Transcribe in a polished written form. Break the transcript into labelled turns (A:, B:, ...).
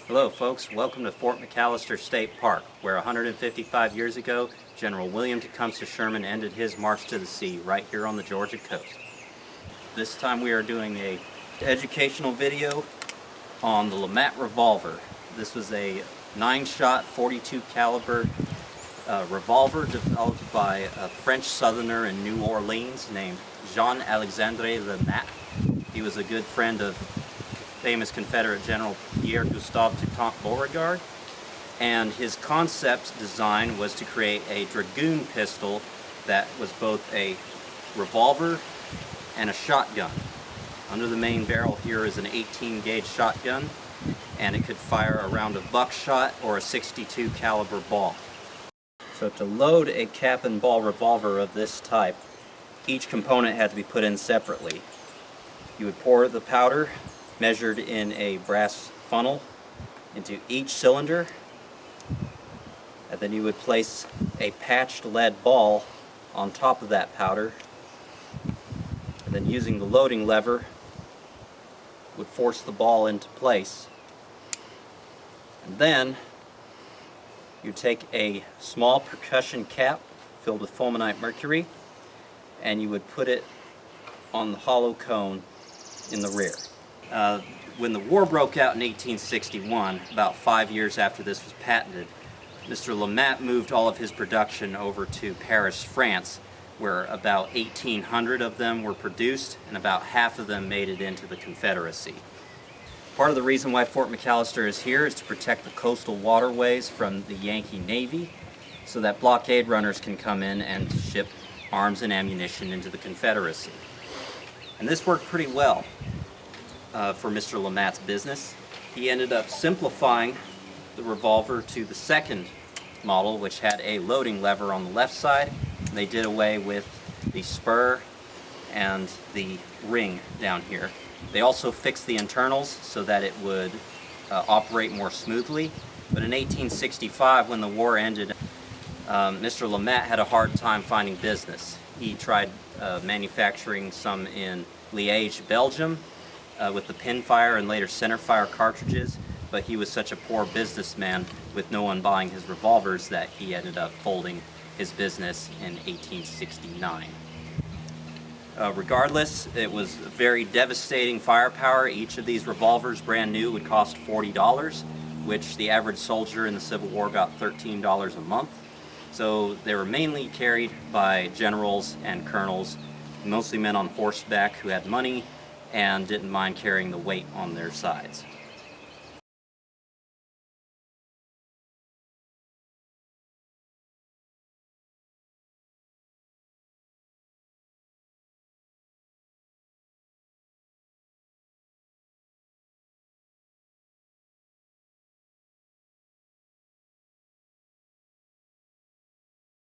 A: Hello folks, welcome to Fort McAllister State Park, where 155 years ago, General William Tecumseh Sherman ended his march to the sea right here on the Georgia coast. This time we are doing a educational video on the Lemat Revolver. This was a 9-shot 42 caliber revolver developed by a French southerner in New Orleans named Jean-Alexandre Lemat. He was a good friend of famous Confederate General Pierre-Gustave Beauregard, and his concept design was to create a dragoon pistol that was both a revolver and a shotgun. Under the main barrel here is an 18-gauge shotgun, and it could fire a round of buckshot or a 62 caliber ball. So to load a cap and ball revolver of this type, each component had to be put in separately. You would pour the powder, measured in a brass funnel, into each cylinder, and then you would place a patched lead ball on top of that powder, and then using the loading lever would force the ball into place. And then you take a small percussion cap filled with fulminate mercury, and you would put it on the hollow cone in the rear. When the war broke out in 1861, about 5 years after this was patented, Mr. Lemat moved all of his production over to Paris, France, where about 1,800 of them were produced, and about half of them made it into the Confederacy. Part of the reason why Fort McAllister is here is to protect the coastal waterways from the Yankee Navy, so that blockade runners can come in and ship arms and ammunition into the Confederacy. And this worked pretty well for Mr. Lemat's business. He ended up simplifying the revolver to the second model, which had a loading lever on the left side. They did away with the spur and the ring down here. They also fixed the internals so that it would operate more smoothly. But in 1865, when the war ended, Mr. Lemat had a hard time finding business. He tried manufacturing some in Liège, Belgium, with the pinfire and later centerfire cartridges, but he was such a poor businessman with no one buying his revolvers that he ended up folding his business in 1869. Regardless, it was very devastating firepower. Each of these revolvers, brand new, would cost $40, which the average soldier in the Civil War got $13 a month. So they were mainly carried by generals and colonels, mostly men on horseback who had money and didn't mind carrying the weight on their sides.